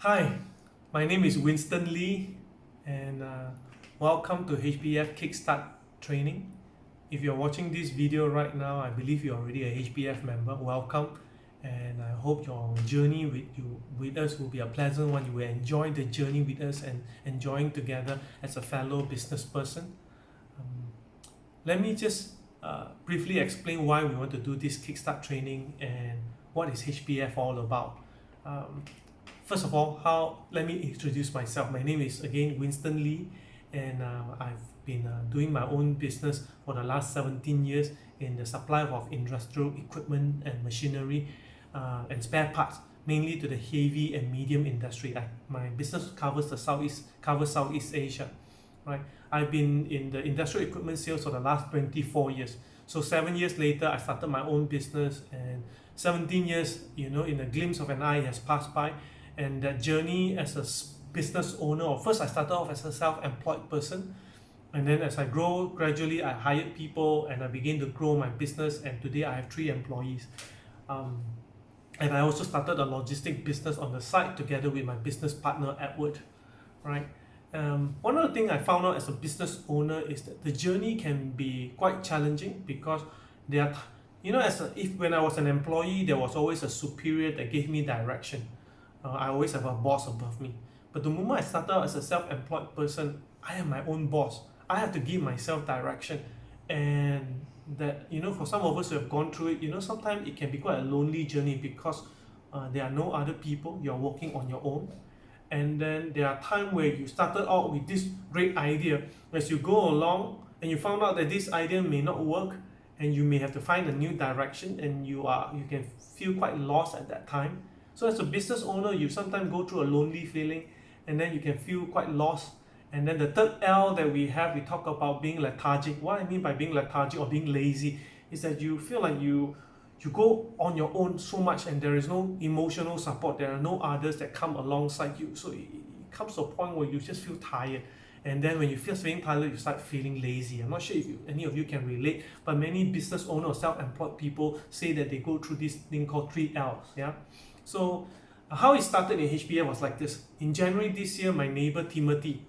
Hi, my name is Winston Lee, and welcome to HBF KST training. If you're watching this video right now, I believe you're already a HBF member. Welcome, and I hope your journey with us will be a pleasant one. You will enjoy the journey with us and enjoying together as a fellow business person. Let me just briefly explain why we want to do this Kickstart training and what is HBF all about. First of all, let me introduce myself. My name is again Winston Lee, and I've been doing my own business for the last 17 years in the supply of industrial equipment and machinery and spare parts, mainly to the heavy and medium industry. My business covers Southeast Asia, right? I've been in the industrial equipment sales for the last 24 years. So 7 years later, I started my own business, and 17 years, in a glimpse of an eye has passed by. And that journey as a business owner, or first I started off as a self-employed person, and then as I grow gradually, I hired people and I began to grow my business, and today I have 3 employees. And I also started a logistic business on the side together with my business partner Edward, right? One of the things I found out as a business owner is that the journey can be quite challenging, because there are, when I was an employee, there was always a superior that gave me direction. I always have a boss above me. But the moment I started out as a self-employed person, I am my own boss. I have to give myself direction. And that, for some of us who have gone through it, sometimes it can be quite a lonely journey, because there are no other people. You're working on your own. And then there are times where you started out with this great idea. As you go along and you found out that this idea may not work, and you may have to find a new direction, and you can feel quite lost at that time. So as a business owner, you sometimes go through a lonely feeling, and then you can feel quite lost. And then the third L that we talk about being lethargic. What I mean by being lethargic or being lazy is that you feel like you go on your own so much, and there is no emotional support. There are no others that come alongside you. So it comes to a point where you just feel tired. And then when you feel feeling tired, you start feeling lazy. I'm not sure if any of you can relate, but many business owners or self-employed people say that they go through this thing called 3Ls. Yeah. So how it started in HBF was like this. In January this year, my neighbor Timothy,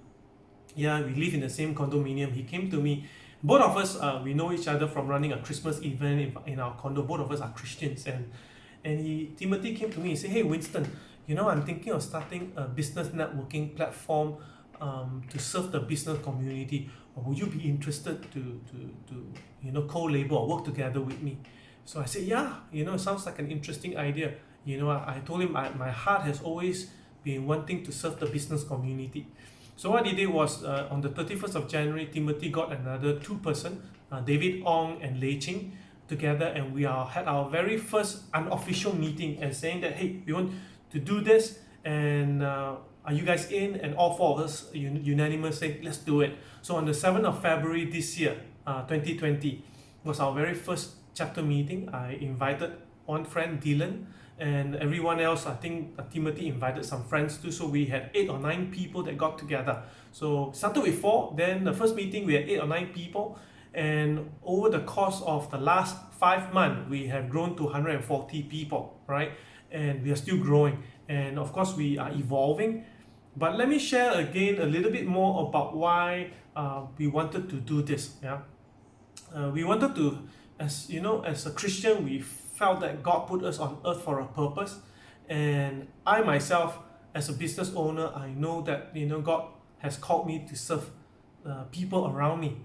we live in the same condominium. He came to me. Both of us, we know each other from running a Christmas event in our condo. Both of us are Christians, and Timothy came to me and said, "Hey Winston, I'm thinking of starting a business networking platform to serve the business community. Would you be interested to co-labor or work together with me?" So I said, "Yeah, it sounds like an interesting idea." I told him my heart has always been wanting to serve the business community. So what he did was, on the 31st of January, Timothy got another 2 person, David Ong and Lei Ching, together, and we had our very first unofficial meeting, and saying that, hey, we want to do this, and are you guys in? And all 4 of us unanimously say, let's do it. So on the 7th of February this year, 2020, was our very first chapter meeting. I invited one friend, Dylan, and everyone else. I think Timothy invited some friends too, so we had 8 or 9 people that got together. So started with 4, then the first meeting we had 8 or 9 people, and over the course of the last 5 months we have grown to 140 people, right? And we are still growing, and of course we are evolving. But let me share again a little bit more about why we wanted to do this. We wanted to, as a Christian, we felt that God put us on earth for a purpose, and I myself, as a business owner, I know that God has called me to serve people around me,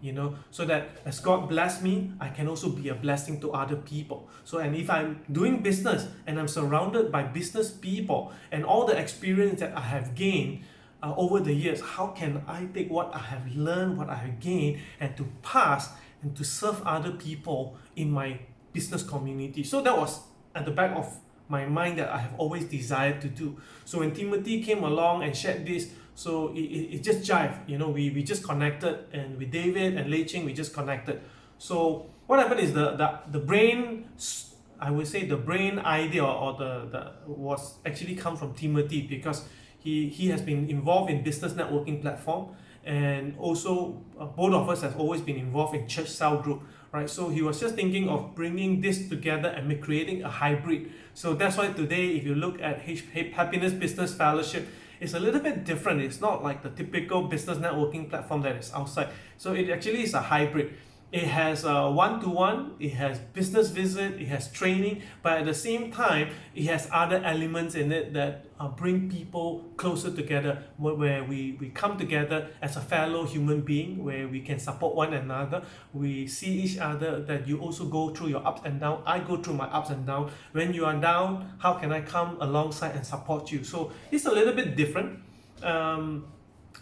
so that as God bless me, I can also be a blessing to other people. So, and if I'm doing business and I'm surrounded by business people and all the experience that I have gained over the years, how can I take what I have learned, what I have gained, and to pass and to serve other people in my business community? So that was at the back of my mind that I have always desired to do. So when Timothy came along and shared this, so it just jived. We just connected, and with David and Lei Ching, we just connected. So what happened is the brain, I would say the brain idea, or the was actually come from Timothy, because he has been involved in business networking platform, and also both of us have always been involved in church cell group, right? So he was just thinking of bringing this together and creating a hybrid. So that's why today, if you look at Happiness Business Fellowship, it's a little bit different. It's not like the typical business networking platform that is outside. So it actually is a hybrid. It has a one-to-one, it has business visit, it has training, but at the same time, it has other elements in it that bring people closer together, where we come together as a fellow human being, where we can support one another. We see each other, that you also go through your ups and downs. I go through my ups and downs. When you are down, how can I come alongside and support you? So it's a little bit different.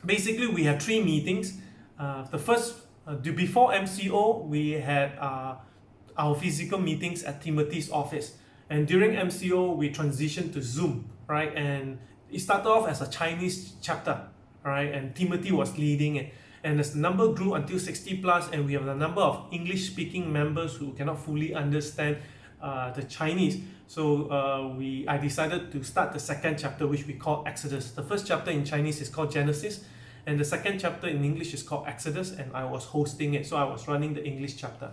Basically, we have 3 meetings. The first before MCO, we had our physical meetings at Timothy's office, and during MCO we transitioned to Zoom, right? And it started off as a Chinese chapter, right? And Timothy was leading it, and as the number grew until 60 plus, and we have a number of English speaking members who cannot fully understand the Chinese. So I decided to start the second chapter, which we call Exodus. The first chapter in Chinese is called Genesis, and the second chapter in English is called Exodus, and I was hosting it, so I was running the English chapter.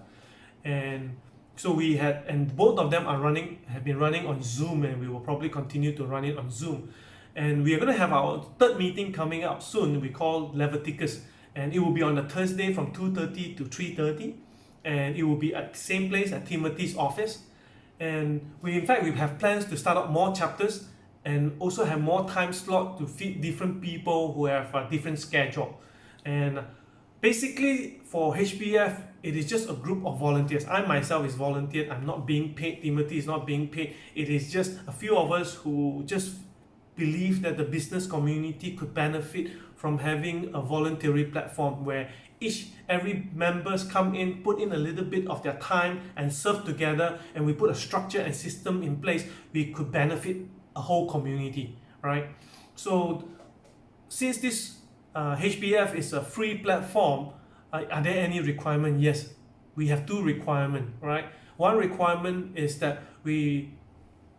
And so we had, and both of them have been running on Zoom, and we will probably continue to run it on Zoom. And we are going to have our third meeting coming up soon. We call Leviticus, and it will be on a Thursday from 2:30 to 3:30, and it will be at the same place at Timothy's office. And we have plans to start up more chapters, and also have more time slot to fit different people who have a different schedule. And basically for HBF, it is just a group of volunteers. I myself is volunteered. I'm not being paid. Timothy is not being paid. It is just a few of us who just believe that the business community could benefit from having a voluntary platform where every members come in, put in a little bit of their time and serve together, and we put a structure and system in place. We could benefit a whole community, right? So since this HBF is a free platform, are there any requirement? Yes, we have 2 requirements, right? One requirement is that we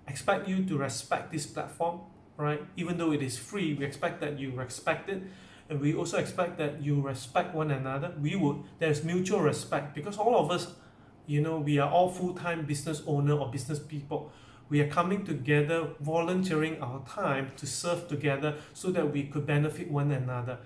expect you to respect this platform, right? Even though it is free, we expect that you respect it, and we also expect that you respect one another. There's mutual respect, because all of us, we are all full-time business owner or business people. We are coming together, volunteering our time to serve together so that we could benefit one another.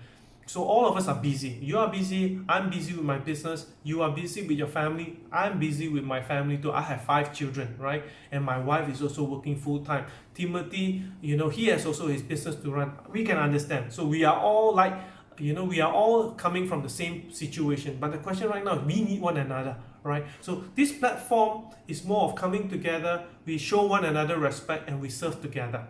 So all of us are busy. You are busy, I'm busy with my business, you are busy with your family, I'm busy with my family too. I have 5 children, right? And my wife is also working full-time. Timothy, he has also his business to run. We can understand. So we are all we are all coming from the same situation. But the question right now is, we need one another, right? So this platform is more of coming together. We show one another respect and we serve together,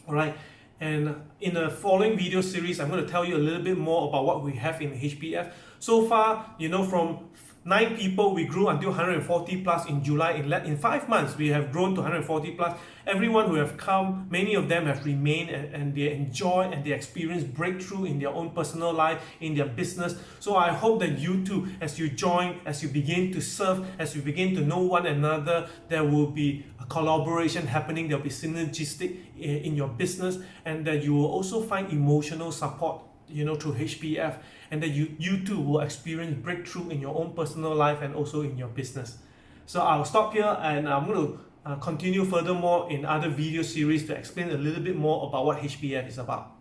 all right? And in the following video series, I'm going to tell you a little bit more about what we have in HBF. So far, from 9 people, we grew until 140 plus in July. In 5 months, we have grown to 140 plus. Everyone who have come, many of them have remained, and they enjoy and they experience breakthrough in their own personal life, in their business. So I hope that you too, as you join, as you begin to serve, as you begin to know one another, there will be a collaboration happening. There will be synergistic in your business, and that you will also find emotional support through HBF, and that you too will experience breakthrough in your own personal life and also in your business. So I'll stop here, and I'm going to continue furthermore in other video series to explain a little bit more about what HBF is about.